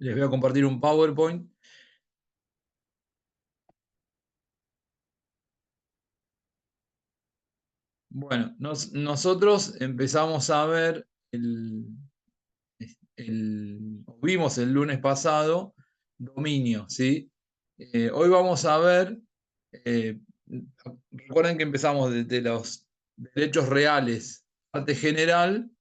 Les voy a compartir un PowerPoint. Bueno, nosotros empezamos a ver vimos el lunes pasado dominio, ¿sí? Hoy vamos a ver, eh, recuerden que empezamos desde los derechos reales, parte general,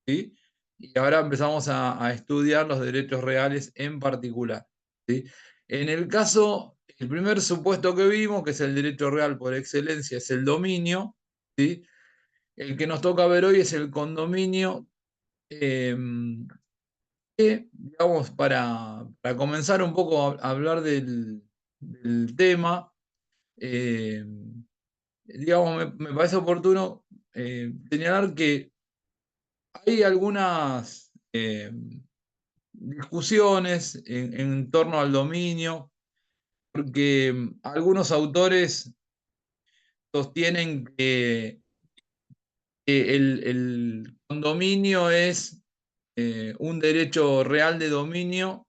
¿sí? Y ahora empezamos a estudiar los derechos reales en particular, ¿sí? En el caso, el primer supuesto que vimos, que es el derecho real por excelencia, es el dominio, ¿sí? El que nos toca ver hoy es el condominio. eh, digamos, para comenzar un poco a hablar del tema, eh, digamos, me parece oportuno señalar que hay algunas discusiones en torno al dominio, porque algunos autores sostienen que el condominio es un derecho real de dominio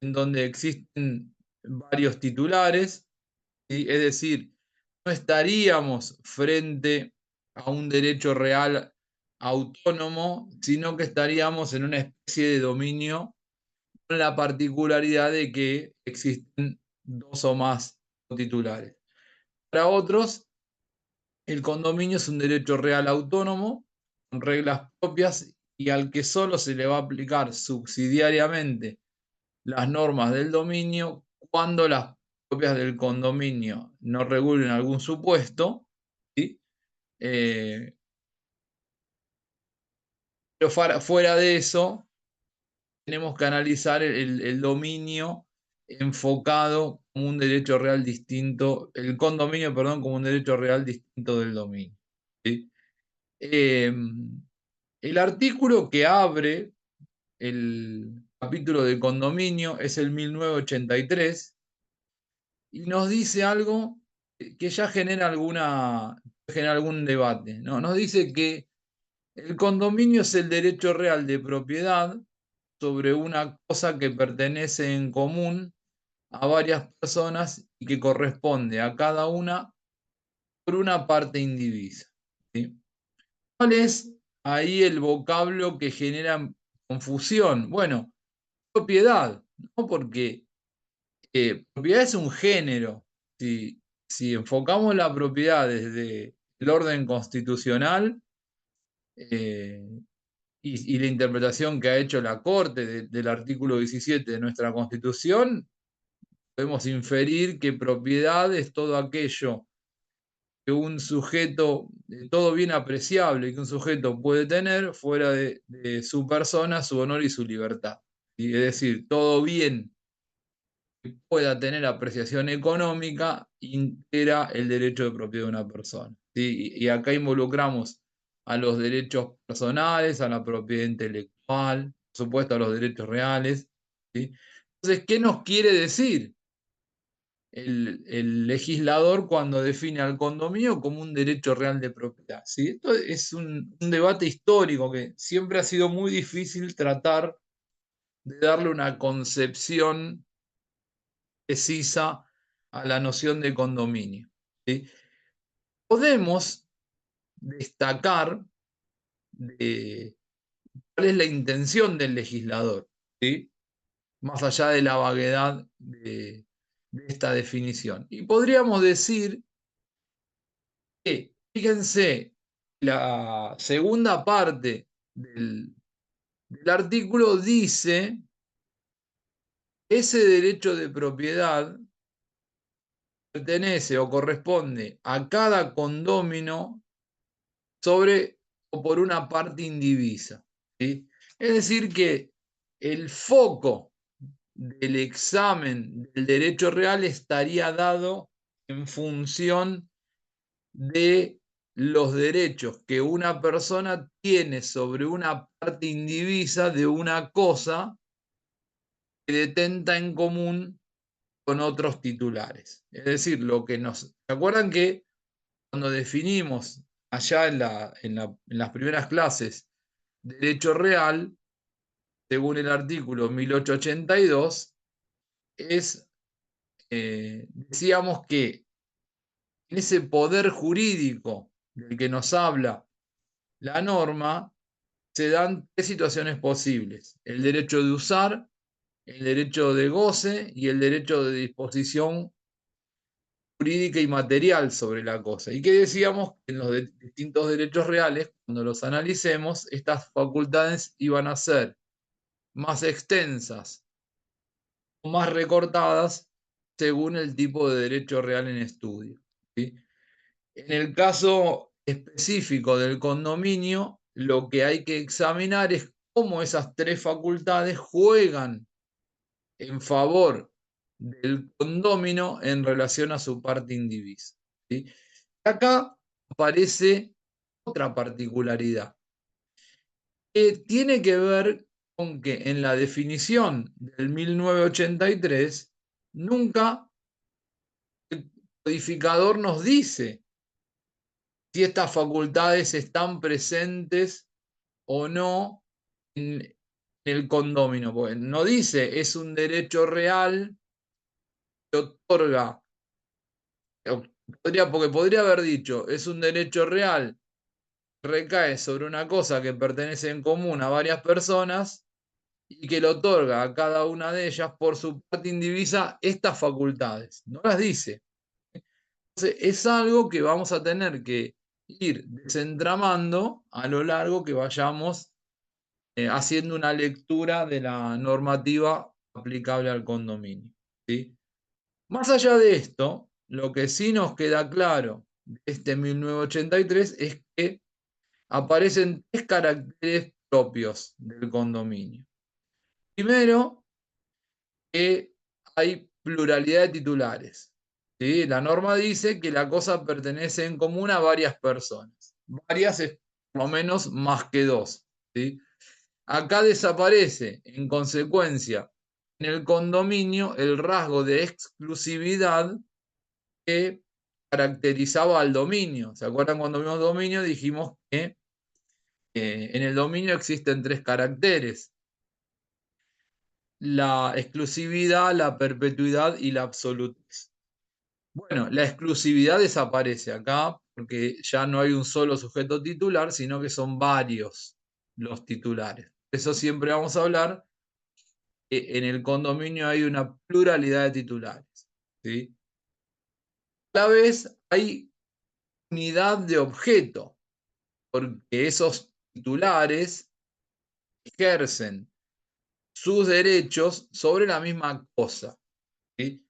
en donde existen varios titulares, ¿sí? Es decir, no estaríamos frente a un derecho real autónomo, sino que estaríamos en una especie de dominio con la particularidad de que existen dos o más titulares. Para otros, el condominio es un derecho real autónomo, con reglas propias y al que solo se le va a aplicar subsidiariamente las normas del dominio cuando las propias del condominio no regulen algún supuesto, ¿sí? Eh, pero fuera de eso, tenemos que analizar el dominio enfocado como un derecho real distinto, el condominio, perdón, como un derecho real distinto del dominio, ¿sí? Eh, el artículo que abre el capítulo de condominio es el 1983 y nos dice algo que ya genera algún debate, ¿no? Nos dice que el condominio es el derecho real de propiedad sobre una cosa que pertenece en común a varias personas y que corresponde a cada una por una parte indivisa, ¿sí? ¿Cuál es ahí el vocablo que genera confusión? Bueno, propiedad, ¿no? Porque propiedad es un género. Si enfocamos la propiedad desde el orden constitucional eh, y la interpretación que ha hecho la Corte del artículo 17 de nuestra Constitución, podemos inferir que propiedad es todo aquello que un sujeto, todo bien apreciable que un sujeto puede tener fuera de su persona, su honor y su libertad. ¿Sí? Es decir, todo bien que pueda tener apreciación económica integra el derecho de propiedad de una persona, ¿sí? Y acá involucramos a los derechos personales, a la propiedad intelectual, por supuesto a los derechos reales, ¿sí? Entonces, ¿qué nos quiere decir el legislador cuando define al condominio como un derecho real de propiedad? ¿Sí? Esto es un debate histórico que siempre ha sido muy difícil tratar de darle una concepción precisa a la noción de condominio, ¿sí? Podemos destacar de cuál es la intención del legislador, ¿sí? Más allá de la vaguedad de esta definición. Y podríamos decir que, fíjense, la segunda parte del artículo dice ese derecho de propiedad pertenece o corresponde a cada condómino sobre o por una parte indivisa, ¿sí? Es decir, que el foco del examen del derecho real estaría dado en función de los derechos que una persona tiene sobre una parte indivisa de una cosa que detenta en común con otros titulares. Es decir, lo que ¿se acuerdan que cuando definimos allá en las primeras clases derecho real, según el artículo 1882, decíamos que en ese poder jurídico del que nos habla la norma, se dan tres situaciones posibles: el derecho de usar, el derecho de goce y el derecho de disposición jurídica y material sobre la cosa. Y que decíamos que en los distintos derechos reales, cuando los analicemos, estas facultades iban a ser más extensas o más recortadas según el tipo de derecho real en estudio, ¿sí? En el caso específico del condominio, lo que hay que examinar es cómo esas tres facultades juegan en favor del condómino en relación a su parte indivisa, ¿sí? Acá aparece otra particularidad que tiene que ver con que en la definición del 1983 nunca el codificador nos dice si estas facultades están presentes o no en el condomino, porque no dice es un derecho real que otorga, porque podría haber dicho es un derecho real, recae sobre una cosa que pertenece en común a varias personas y que le otorga a cada una de ellas por su parte indivisa estas facultades. No las dice. Entonces, es algo que vamos a tener que ir desentramando a lo largo que vayamos haciendo una lectura de la normativa aplicable al condominio, ¿sí? Más allá de esto, lo que sí nos queda claro de este 1983 es que aparecen tres caracteres propios del condominio. Primero, que hay pluralidad de titulares, ¿sí? La norma dice que la cosa pertenece en común a varias personas. Varias es por lo menos más que dos, ¿sí? Acá desaparece, en consecuencia, en el condominio el rasgo de exclusividad que caracterizaba al dominio. ¿Se acuerdan cuando vimos dominio? Dijimos que en el dominio existen tres caracteres: la exclusividad, la perpetuidad y la absolutez. Bueno, la exclusividad desaparece acá porque ya no hay un solo sujeto titular, sino que son varios los titulares. Eso siempre vamos a hablar que en el condominio hay una pluralidad de titulares, ¿sí? A la vez hay unidad de objeto, porque esos titulares ejercen sus derechos sobre la misma cosa, ¿sí?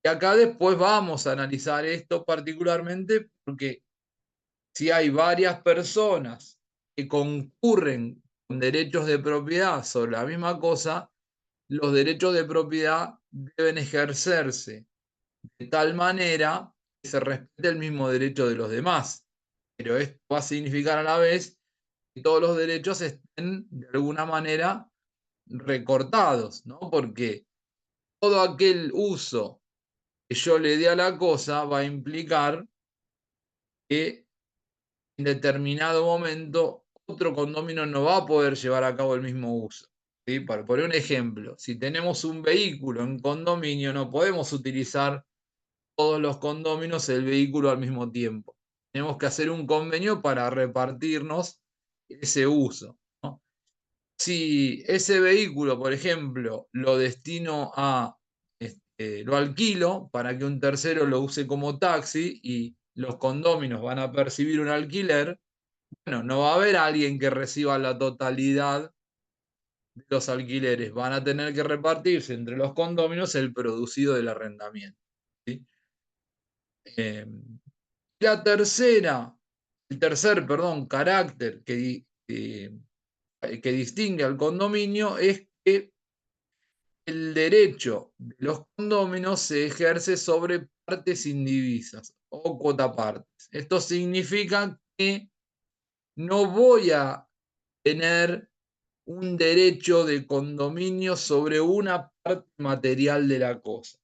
Y acá después vamos a analizar esto particularmente porque si hay varias personas que concurren con derechos de propiedad sobre la misma cosa, los derechos de propiedad deben ejercerse de tal manera que se respete el mismo derecho de los demás. Pero esto va a significar a la vez que todos los derechos estén de alguna manera recortados, ¿no? Porque todo aquel uso que yo le dé a la cosa va a implicar que en determinado momento otro condominio no va a poder llevar a cabo el mismo uso, ¿sí? Para poner un ejemplo, si tenemos un vehículo en condominio, no podemos utilizar todos los condóminos el vehículo al mismo tiempo. Tenemos que hacer un convenio para repartirnos ese uso, ¿no? Si ese vehículo, por ejemplo, lo destino a, lo alquilo para que un tercero lo use como taxi y los condóminos van a percibir un alquiler, bueno, no va a haber alguien que reciba la totalidad de los alquileres, van a tener que repartirse entre los condóminos el producido del arrendamiento, ¿sí? Eh, la tercera, el tercer, perdón, carácter que distingue al condominio es que el derecho de los condóminos se ejerce sobre partes indivisas o cuotapartes. Esto significa que no voy a tener un derecho de condominio sobre una parte material de la cosa.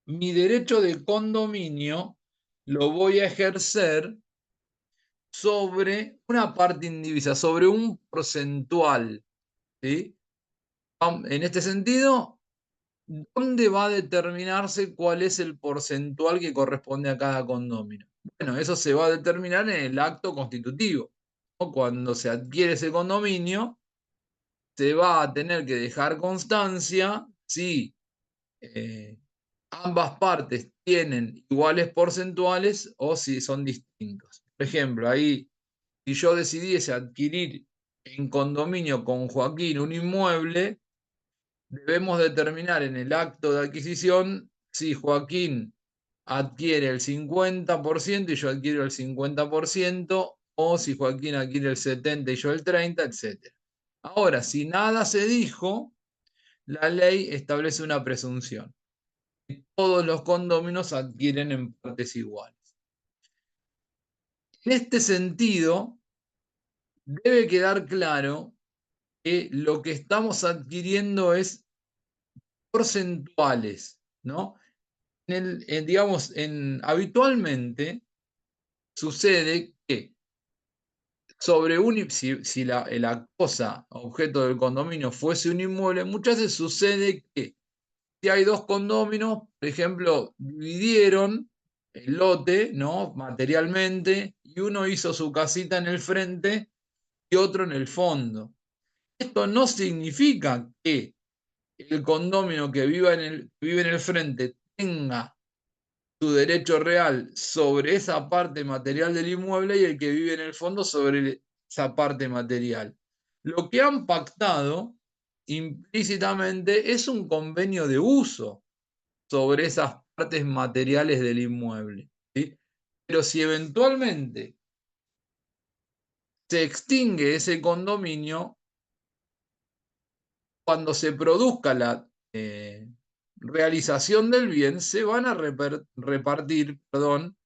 Mi derecho de condominio lo voy a ejercer sobre una parte indivisa, sobre un porcentual, ¿sí? En este sentido, ¿dónde va a determinarse cuál es el porcentual que corresponde a cada condomino? Bueno, eso se va a determinar en el acto constitutivo, ¿no? Cuando se adquiere ese condominio, se va a tener que dejar constancia si ambas partes tienen iguales porcentuales o si son distintos. Por ejemplo, ahí, si yo decidiese adquirir en condominio con Joaquín un inmueble, debemos determinar en el acto de adquisición si Joaquín adquiere el 50% y yo adquiero el 50%, o si Joaquín adquiere el 70% y yo el 30%, etc. Ahora, si nada se dijo, la ley establece una presunción. Todos los condóminos adquieren en partes iguales. En este sentido, debe quedar claro que lo que estamos adquiriendo es porcentuales, ¿no? Digamos, habitualmente sucede que sobre si la cosa objeto del condominio fuese un inmueble, muchas veces sucede que si hay dos condóminos, por ejemplo, dividieron el lote, ¿no? Materialmente, y uno hizo su casita en el frente y otro en el fondo. Esto no significa que el condomino que vive en el frente tenga su derecho real sobre esa parte material del inmueble y el que vive en el fondo sobre esa parte material. Lo que han pactado implícitamente es un convenio de uso sobre esas partes materiales del inmueble, ¿sí? Pero si eventualmente se extingue ese condominio, cuando se produzca la realización del bien, se van a repartir, perdón,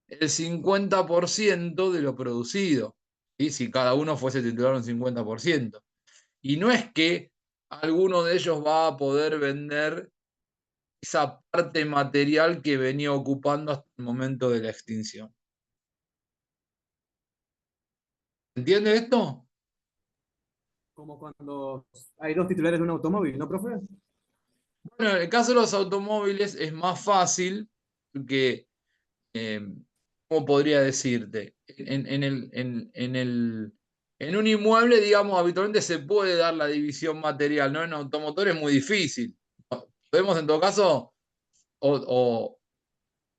el 50% de lo producido, ¿sí? Si cada uno fuese titular un 50%. Y no es que alguno de ellos va a poder vender esa parte material que venía ocupando hasta el momento de la extinción. ¿Entiende esto? Como cuando hay dos titulares de un automóvil, ¿no, profe? Bueno, en el caso de los automóviles es más fácil porque, eh, ¿cómo podría decirte? En un inmueble, digamos, habitualmente se puede dar la división material, ¿no? En automotor es muy difícil. Podemos, en todo caso, o, o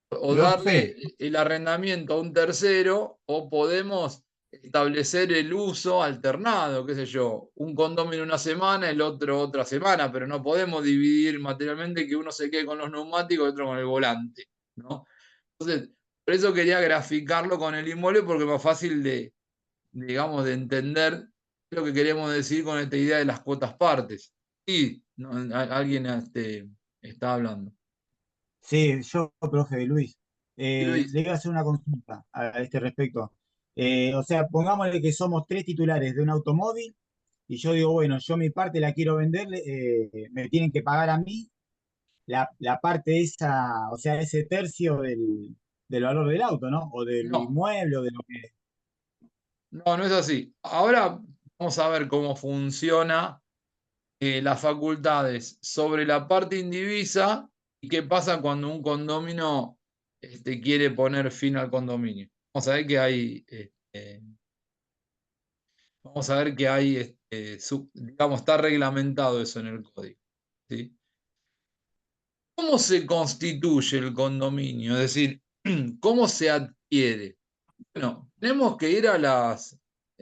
Profe, darle el arrendamiento a un tercero, o podemos establecer el uso alternado, qué sé yo, un condominio una semana, el otro otra semana, pero no podemos dividir materialmente que uno se quede con los neumáticos y otro con el volante, ¿no? Entonces, por eso quería graficarlo con el inmueble, porque es más fácil digamos, de entender lo que queremos decir con esta idea de las cuotas partes. Sí, no, alguien está hablando. Sí, yo, profe Luis, Y Luis, le iba a hacer una consulta a este respecto. O sea, pongámosle que somos tres titulares de un automóvil y yo digo, bueno, yo mi parte la quiero vender, me tienen que pagar a mí la parte esa, o sea, ese tercio del valor del auto, ¿no? O del no, inmueble o de lo que... no es así. Ahora vamos a ver cómo funciona las facultades sobre la parte indivisa y qué pasa cuando un condomino quiere poner fin al condominio. Vamos a ver que hay, vamos a ver que hay, digamos, está reglamentado eso en el código, ¿sí? ¿Cómo se constituye el condominio? Es decir, ¿cómo se adquiere? Bueno, tenemos que ir a las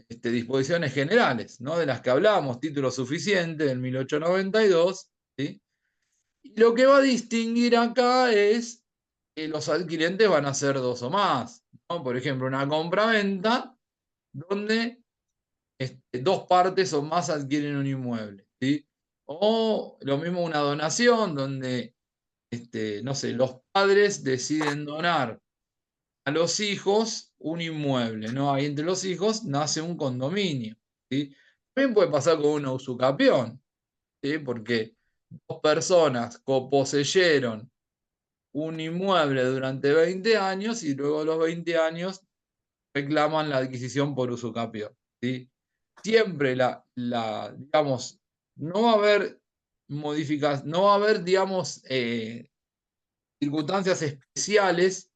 disposiciones generales, ¿no? De las que hablábamos, título suficiente del 1892, ¿sí? Y lo que va a distinguir acá es que los adquirentes van a ser dos o más, ¿no? Por ejemplo, una compraventa donde dos partes o más adquieren un inmueble, ¿sí? O lo mismo una donación donde, no sé, los padres deciden donar a los hijos un inmueble, ¿no? Ahí entre los hijos nace un condominio, ¿sí? También puede pasar con una usucapión, ¿sí? Porque dos personas coposeyeron un inmueble durante 20 años y luego de los 20 años reclaman la adquisición por usucapión, ¿sí? Siempre digamos, no va a haber modificaciones, no va a haber, digamos, circunstancias especiales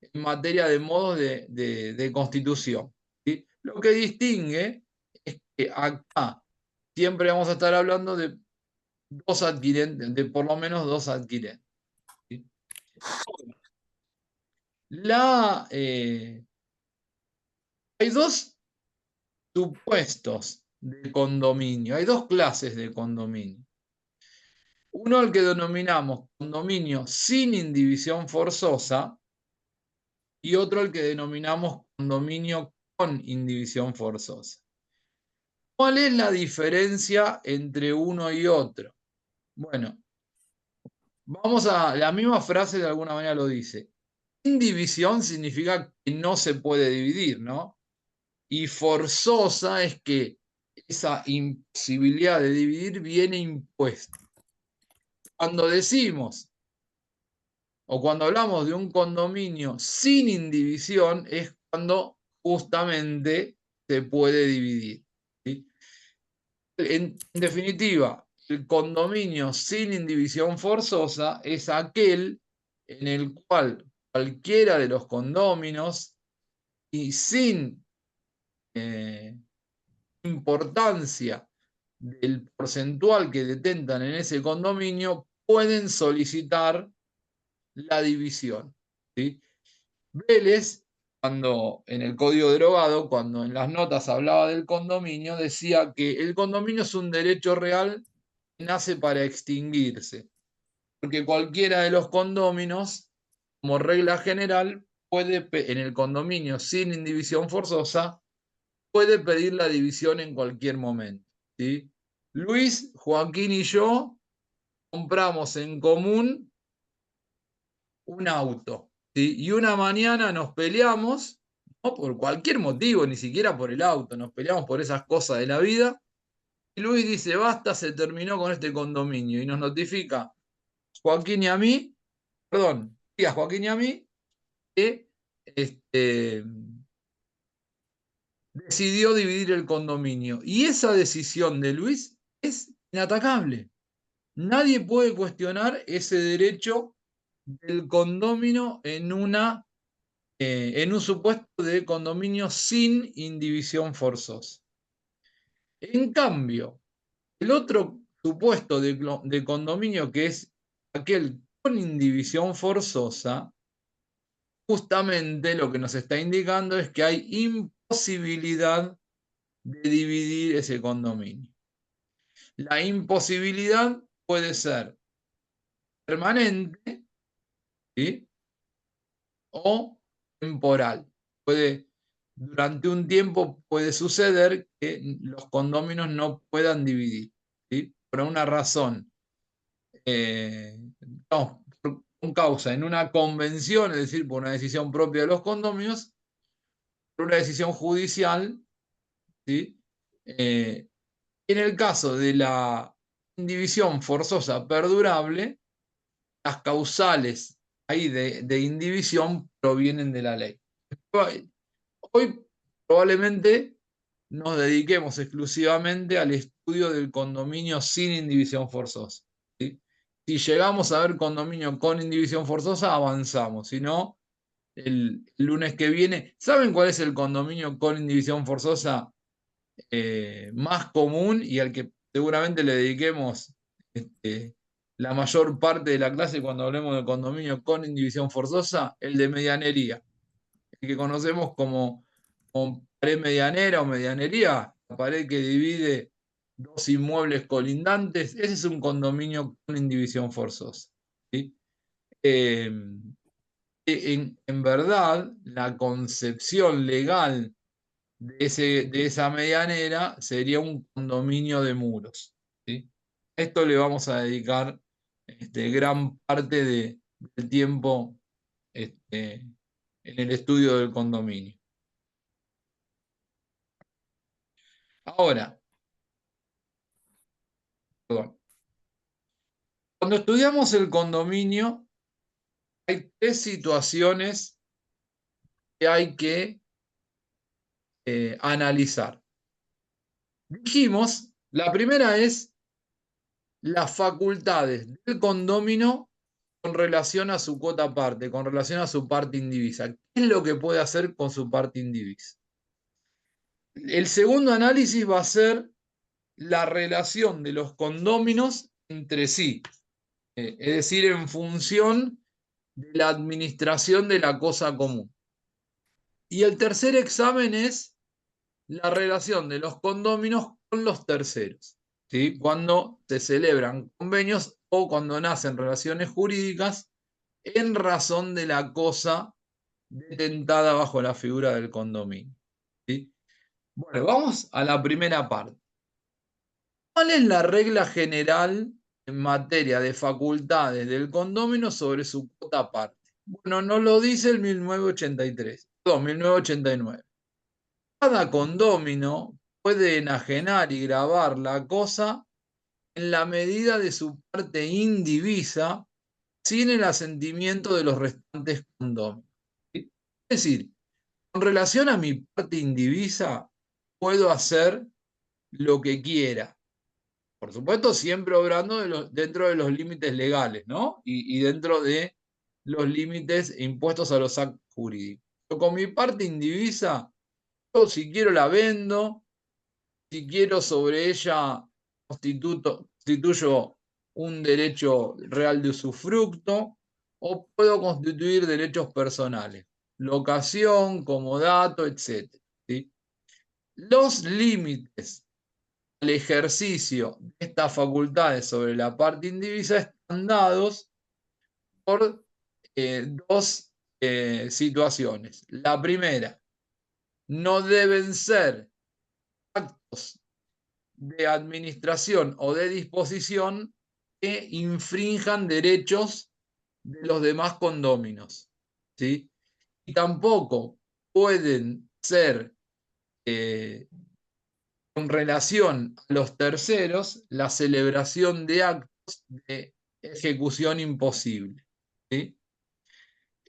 en materia de modos de constitución, ¿sí? Lo que distingue es que acá siempre vamos a estar hablando de dos adquirentes, de por lo menos dos adquirentes, ¿sí? Hay dos supuestos de condominio, hay dos clases de condominio. Uno al que denominamos condominio sin indivisión forzosa y otro al que denominamos condominio con indivisión forzosa. ¿Cuál es la diferencia entre uno y otro? Bueno, vamos a la misma frase, de alguna manera lo dice. Indivisión significa que no se puede dividir, ¿no? Y forzosa es que esa imposibilidad de dividir viene impuesta. Cuando decimos o cuando hablamos de un condominio sin indivisión es cuando justamente se puede dividir, ¿sí? En definitiva, el condominio sin indivisión forzosa es aquel en el cual cualquiera de los condóminos y sin importancia del porcentual que detentan en ese condominio pueden solicitar la división, ¿sí? Vélez, cuando en el Código Derogado, cuando en las notas hablaba del condominio, decía que el condominio es un derecho real que nace para extinguirse, porque cualquiera de los condóminos, como regla general, puede, en el condominio sin indivisión forzosa, puede pedir la división en cualquier momento, ¿sí? Luis, Joaquín y yo compramos en común un auto, ¿sí? Y una mañana nos peleamos, no por cualquier motivo, ni siquiera por el auto, nos peleamos por esas cosas de la vida. Y Luis dice, basta, se terminó con este condominio. Y nos notifica Joaquín y a mí, perdón, a Joaquín y a mí, que decidió dividir el condominio. Y esa decisión de Luis es inatacable. Nadie puede cuestionar ese derecho del condominio en un supuesto de condominio sin indivisión forzosa. En cambio, el otro supuesto de condominio, que es aquel con indivisión forzosa, justamente lo que nos está indicando es que hay imposibilidad de dividir ese condominio. La imposibilidad puede ser permanente, ¿sí? O temporal. Durante un tiempo puede suceder que los condóminos no puedan dividir, ¿sí? Por una razón, no, con causa en una convención, es decir, por una decisión propia de los condóminos, por una decisión judicial, ¿sí? En el caso de la indivisión forzosa perdurable, las causales ahí de indivisión provienen de la ley. Hoy probablemente nos dediquemos exclusivamente al estudio del condominio sin indivisión forzosa, ¿sí? Si llegamos a ver condominio con indivisión forzosa, avanzamos. Si no, el lunes que viene, ¿saben cuál es el condominio con indivisión forzosa más común y al que seguramente le dediquemos la mayor parte de la clase cuando hablemos de condominio con indivisión forzosa? El de medianería, el que conocemos como pared medianera o medianería, la pared que divide dos inmuebles colindantes. Ese es un condominio con indivisión forzosa, ¿sí? En verdad, la concepción legal de esa medianera sería un condominio de muros, ¿sí? Esto le vamos a dedicar gran parte del tiempo este, en el estudio del condominio. Ahora, perdón, cuando estudiamos el condominio, hay tres situaciones que hay que analizar. Dijimos, la primera es las facultades del condomino con relación a su cuota parte, con relación a su parte indivisa. ¿Qué es lo que puede hacer con su parte indivisa? El segundo análisis va a ser la relación de los condóminos entre sí, es decir, en función de la administración de la cosa común. Y el tercer examen es la relación de los condóminos con los terceros, ¿sí? Cuando se celebran convenios o cuando nacen relaciones jurídicas en razón de la cosa detentada bajo la figura del condominio, ¿sí? Bueno, vamos a la primera parte. ¿Cuál es la regla general en materia de facultades del condomino sobre su cuota parte? Bueno, nos lo dice el 1983, perdón, 1989. Cada condomino puede enajenar y gravar la cosa en la medida de su parte indivisa sin el asentimiento de los restantes condóminos. Es decir, con relación a mi parte indivisa, puedo hacer lo que quiera. Por supuesto, siempre obrando dentro de los límites legales, ¿no? Y dentro de los límites impuestos a los actos jurídicos. Yo con mi parte indivisa, yo si quiero la vendo, si quiero sobre ella constituyo un derecho real de usufructo o puedo constituir derechos personales, locación, comodato, etc. ¿Sí? Los límites al ejercicio de estas facultades sobre la parte indivisa están dados por dos situaciones. La primera, no deben ser actos de administración o de disposición que infrinjan derechos de los demás condóminos, ¿sí? Y tampoco pueden ser con relación a los terceros la celebración de actos de ejecución imposible, ¿sí?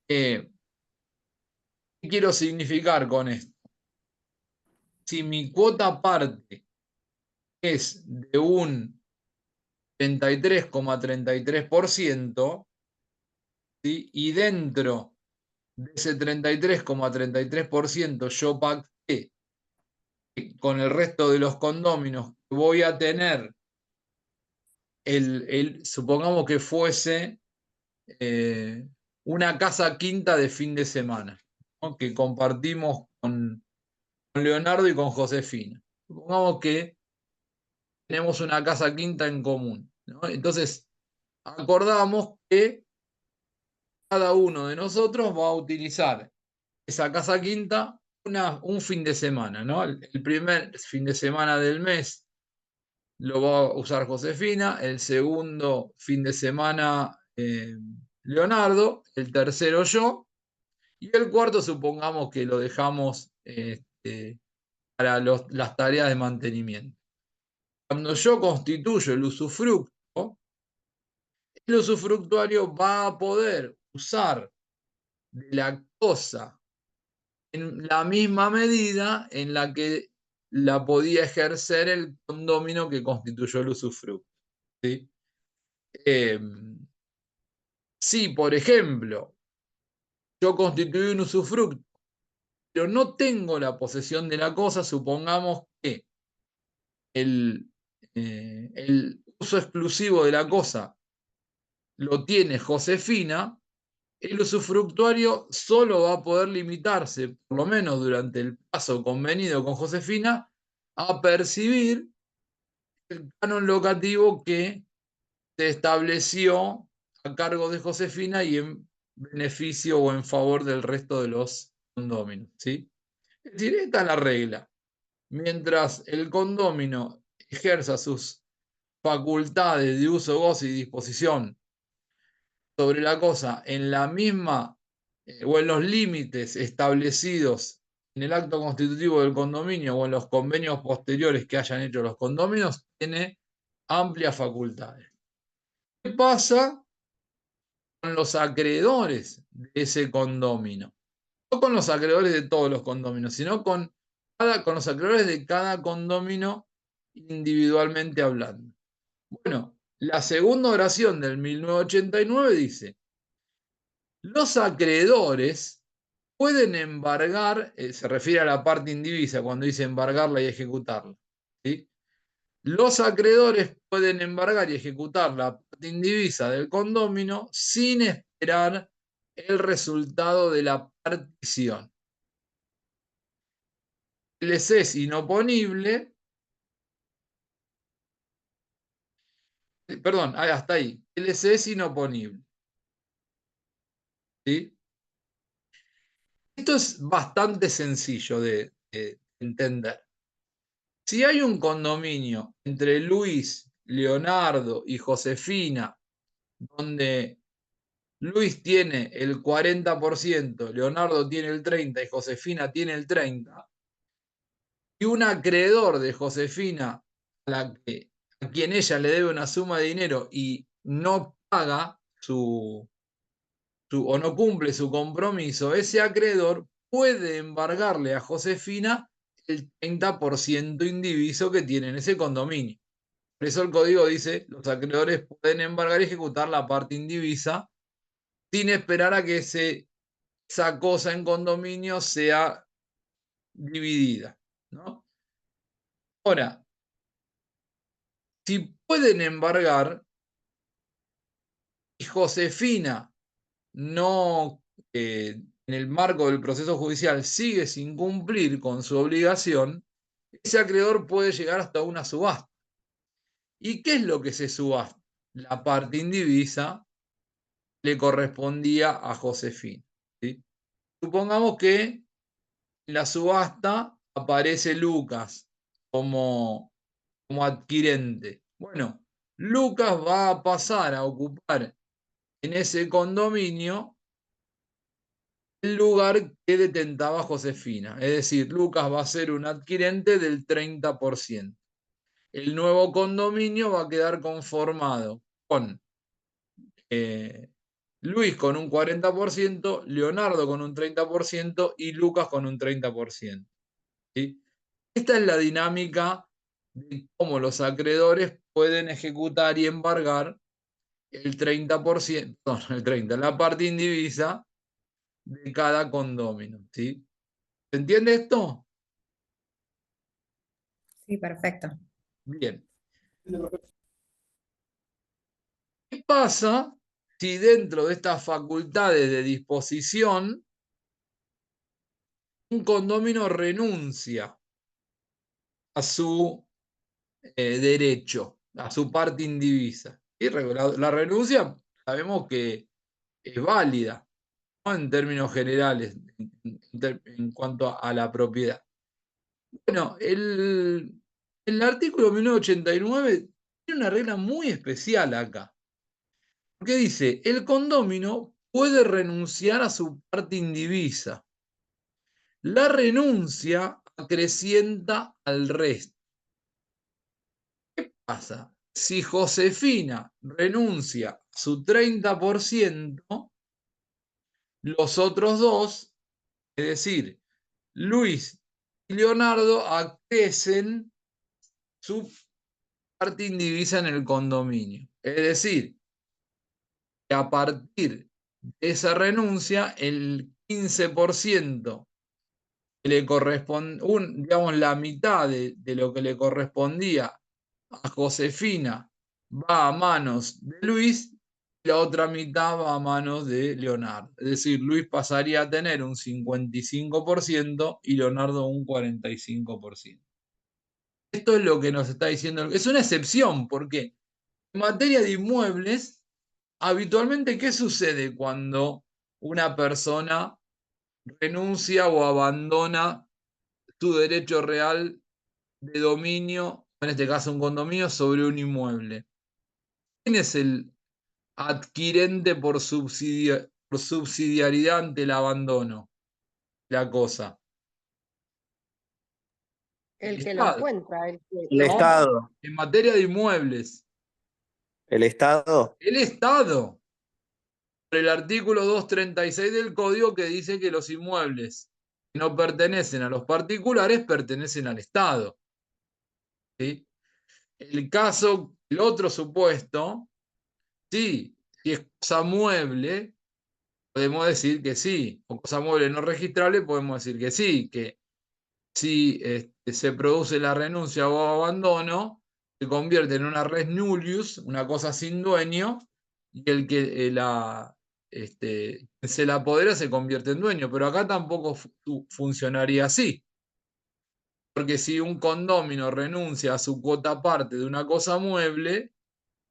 ¿Qué quiero significar con esto? Si mi cuota parte es de un 33,33%, ¿sí? Y dentro de ese 33,33% yo pacté con el resto de los condóminos que voy a tener, supongamos que fuese una casa quinta de fin de semana, ¿no? Que compartimos con Leonardo y con Josefina. Supongamos que tenemos una casa quinta en común, ¿no? Entonces, acordamos que cada uno de nosotros va a utilizar esa casa quinta un fin de semana, ¿no? El primer fin de semana del mes lo va a usar Josefina, el segundo fin de semana Leonardo, el tercero yo, y el cuarto supongamos que lo dejamos para las tareas de mantenimiento. Cuando yo constituyo el usufructuario va a poder usar de la cosa en la misma medida en la que la podía ejercer el condomino que constituyó el usufructo, ¿sí? Si, por ejemplo, yo constituí un usufructo, pero no tengo la posesión de la cosa, supongamos que el uso exclusivo de la cosa lo tiene Josefina, el usufructuario solo va a poder limitarse, por lo menos durante el plazo convenido con Josefina, a percibir el canon locativo que se estableció a cargo de Josefina y en beneficio o en favor del resto de los condóminos, ¿sí? Es decir, esta es la regla. Mientras el condómino ejerza sus facultades de uso, goce y disposición sobre la cosa en la misma o en los límites establecidos en el acto constitutivo del condominio o en los convenios posteriores que hayan hecho los condominios, tiene amplias facultades. ¿Qué pasa con los acreedores de ese condominio? No con los acreedores de todos los condóminos, sino con los acreedores de cada condominio individualmente hablando. Bueno, La segunda oración del 1989 dice: los acreedores pueden embargar, se refiere a la parte indivisa cuando dice embargarla y ejecutarla, ¿sí? Los acreedores pueden embargar y ejecutar la parte indivisa del condómino sin esperar el resultado de la partición. Les es inoponible, perdón, hasta ahí, les es inoponible, ¿sí? Esto es bastante sencillo de entender. Si hay un condominio entre Luis, Leonardo y Josefina, donde Luis tiene el 40%, Leonardo tiene el 30% y Josefina tiene el 30%, y un acreedor de Josefina a quien ella le debe una suma de dinero y no paga o no cumple su compromiso, ese acreedor puede embargarle a Josefina el 30% indiviso que tiene en ese condominio. Por eso el código dice: los acreedores pueden embargar y ejecutar la parte indivisa sin esperar a que esa cosa en condominio sea dividida, ¿no? Ahora, si pueden embargar y Josefina no, en el marco del proceso judicial, sigue sin cumplir con su obligación, ese acreedor puede llegar hasta una subasta. ¿Y qué es lo que se subasta? La parte indivisa le correspondía a Josefina, ¿sí? Supongamos que en la subasta aparece Lucas como adquirente. Bueno, Lucas va a pasar a ocupar en ese condominio el lugar que detentaba Josefina. Es decir, Lucas va a ser un adquirente del 30%. El nuevo condominio va a quedar conformado con Luis con un 40%, Leonardo con un 30% y Lucas con un 30%. ¿Sí? Esta es la dinámica de cómo los acreedores pueden ejecutar y embargar el 30%, no, el 30%, la parte indivisa de cada condomino. ¿Sí? ¿Se entiende esto? Sí, perfecto. Bien. ¿Qué pasa si dentro de estas facultades de disposición un condomino renuncia a su derecho, a su parte indivisa? Y la renuncia sabemos que es válida, ¿no? En términos generales, en cuanto a la propiedad. Bueno, el artículo 1989 tiene una regla muy especial acá, porque dice: el condomino puede renunciar a su parte indivisa. La renuncia acrecienta al resto. ¿Qué pasa? Si Josefina renuncia a su 30%, los otros dos, es decir, Luis y Leonardo, acrecen su parte indivisa en el condominio. Es decir, que a partir de esa renuncia, el 15% le corresponde, digamos, la mitad de lo que le correspondía a Josefina va a manos de Luis y la otra mitad va a manos de Leonardo. Es decir, Luis pasaría a tener un 55% y Leonardo un 45%. Esto es lo que nos está diciendo. Es una excepción, porque en materia de inmuebles, habitualmente, ¿qué sucede cuando una persona renuncia o abandona su derecho real de dominio, en este caso un condominio, sobre un inmueble? ¿Quién es el adquirente por subsidiariedad ante el abandono? La cosa. El El que lo Estado. encuentra, el que El No, Estado. en materia de inmuebles, El Estado. el Estado. El artículo 236 del Código, que dice que los inmuebles que no pertenecen a los particulares pertenecen al Estado. ¿Sí? El caso El otro supuesto, sí, si es cosa mueble, podemos decir que sí, o cosa mueble no registrable, podemos decir que sí, que si se produce la renuncia o abandono, se convierte en una res nullius, una cosa sin dueño, y el que se la apodera se convierte en dueño. Pero acá tampoco funcionaría así. Porque si un condómino renuncia a su cuota parte de una cosa mueble,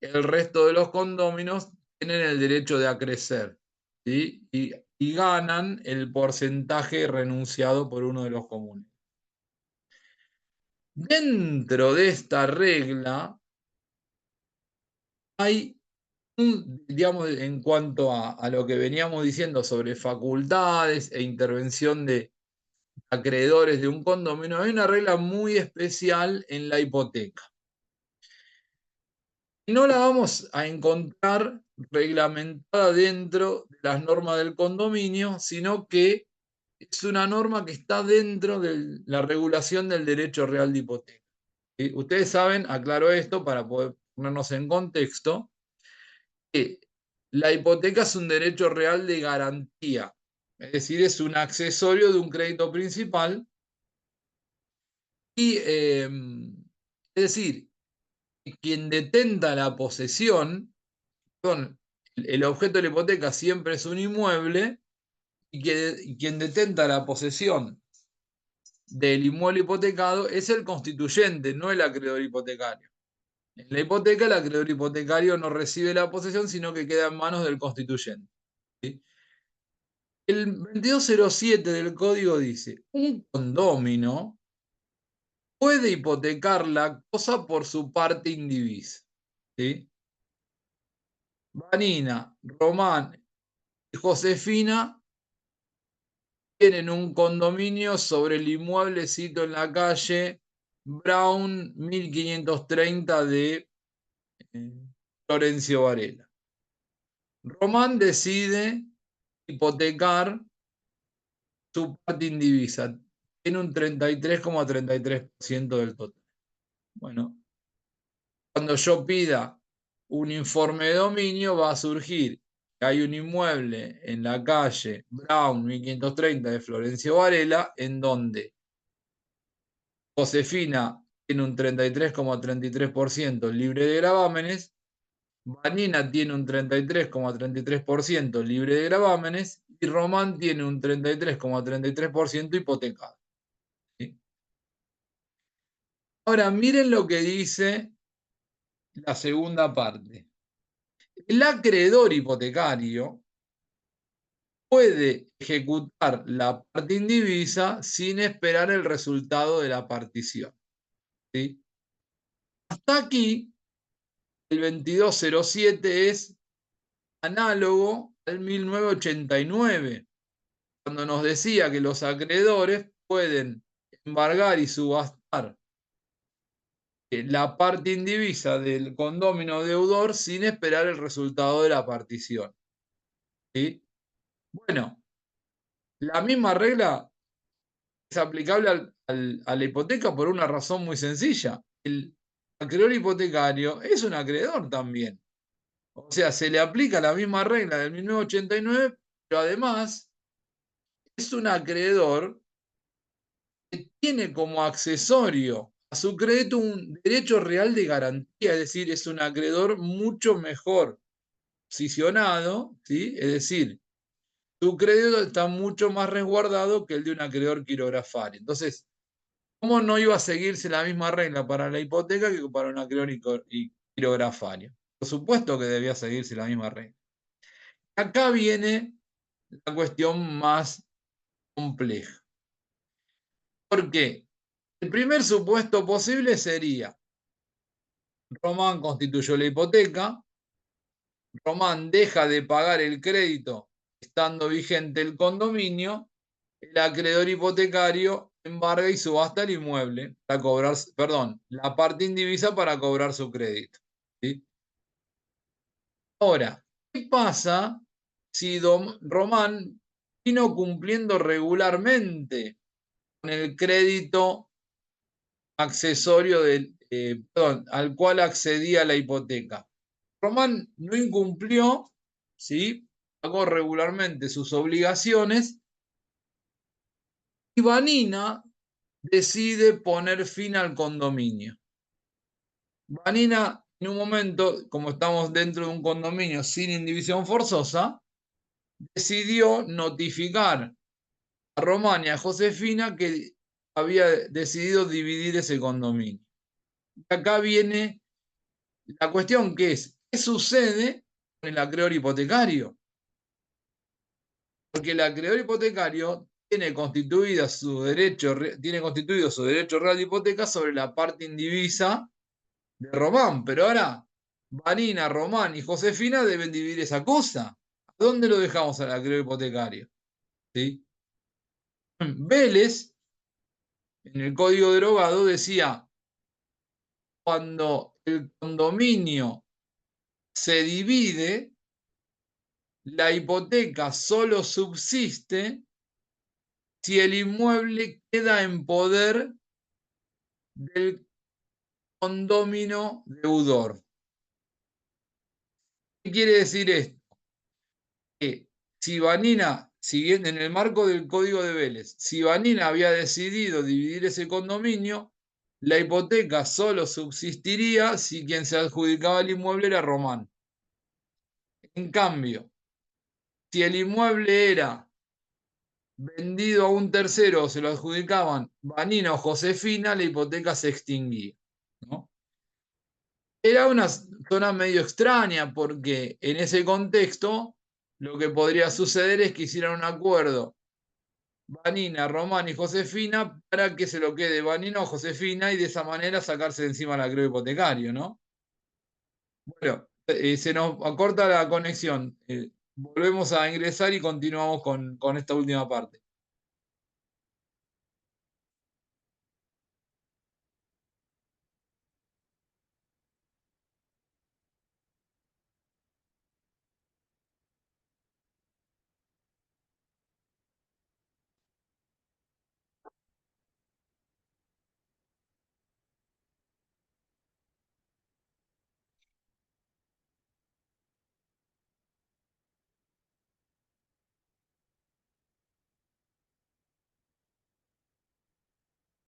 el resto de los condóminos tienen el derecho de acrecer, ¿sí? Y ganan el porcentaje renunciado por uno de los comunes. Dentro de esta regla hay digamos, en cuanto a lo que veníamos diciendo sobre facultades e intervención de acreedores de un condominio, hay una regla muy especial en la hipoteca. Y no la vamos a encontrar reglamentada dentro de las normas del condominio, sino que es una norma que está dentro de la regulación del derecho real de hipoteca. ¿Sí? Ustedes saben, aclaro esto para poder ponernos en contexto, que la hipoteca es un derecho real de garantía, es decir, es un accesorio de un crédito principal. Y, es decir, quien detenta la posesión, el objeto de la hipoteca siempre es un inmueble, y quien detenta la posesión del inmueble hipotecado es el constituyente, no el acreedor hipotecario. En la hipoteca, el acreedor hipotecario no recibe la posesión, sino que queda en manos del constituyente. ¿Sí? El 2207 del código dice: un condómino puede hipotecar la cosa por su parte indivisa. ¿Sí? Vanina, Román y Josefina tienen un condominio sobre el inmueblecito en la calle Brown 1530 de Florencio Varela. Román decide hipotecar su parte indivisa, tiene un 33,33% del total. Bueno, cuando yo pida un informe de dominio, va a surgir que hay un inmueble en la calle Brown 1530 de Florencio Varela, en donde Josefina tiene un 33,33% libre de gravámenes, Vanina tiene un 33,33% libre de gravámenes y Román tiene un 33,33% hipotecado. ¿Sí? Ahora miren lo que dice la segunda parte. El acreedor hipotecario puede ejecutar la parte indivisa sin esperar el resultado de la partición. ¿Sí? Hasta aquí, el 2207 es análogo al 1989, cuando nos decía que los acreedores pueden embargar y subastar la parte indivisa del condómino deudor sin esperar el resultado de la partición. ¿Sí? Bueno, la misma regla es aplicable a la hipoteca por una razón muy sencilla. El acreedor hipotecario es un acreedor también. O sea, se le aplica la misma regla del 1989, pero además es un acreedor que tiene como accesorio a su crédito un derecho real de garantía, es decir, es un acreedor mucho mejor posicionado, ¿sí? Es decir, su crédito está mucho más resguardado que el de un acreedor quirografario. Entonces, ¿cómo no iba a seguirse la misma regla para la hipoteca que para un acreedor quirografario? Por supuesto que debía seguirse la misma regla. Acá viene la cuestión más compleja. ¿Por qué? El primer supuesto posible sería: Román constituyó la hipoteca, Román deja de pagar el crédito estando vigente el condominio, el acreedor hipotecario embarga y subasta el inmueble para cobrar, perdón, la parte indivisa para cobrar su crédito. ¿Sí? Ahora, ¿qué pasa si Román vino cumpliendo regularmente con el crédito accesorio perdón, al cual accedía la hipoteca. Román no incumplió, ¿sí? Pagó regularmente sus obligaciones y Vanina decide poner fin al condominio. Vanina, en un momento, como estamos dentro de un condominio sin indivisión forzosa, decidió notificar a Román y a Josefina que había decidido dividir ese condominio. Y acá viene la cuestión que es, ¿qué sucede con el acreedor hipotecario? Porque el acreedor hipotecario tiene constituido su derecho real de hipoteca sobre la parte indivisa de Román, pero ahora Vanina, Román y Josefina deben dividir esa cosa. ¿A dónde lo dejamos al acreedor hipotecario? ¿Sí? Vélez, en el código derogado, decía, cuando el condominio se divide, la hipoteca solo subsiste si el inmueble queda en poder del condominio deudor. ¿Qué quiere decir esto? Que si Vanina, siguiendo en el marco del Código de Vélez, si Vanina había decidido dividir ese condominio, la hipoteca solo subsistiría si quien se adjudicaba el inmueble era Román. En cambio, si el inmueble era vendido a un tercero o se lo adjudicaban Vanina o Josefina, la hipoteca se extinguía, ¿no? Era una zona medio extraña porque en ese contexto lo que podría suceder es que hicieran un acuerdo Vanina, Román y Josefina para que se lo quede Vanina o Josefina y de esa manera sacarse de encima el acreedor hipotecario, ¿no? Bueno, se nos acorta la conexión. Volvemos a ingresar y continuamos con esta última parte.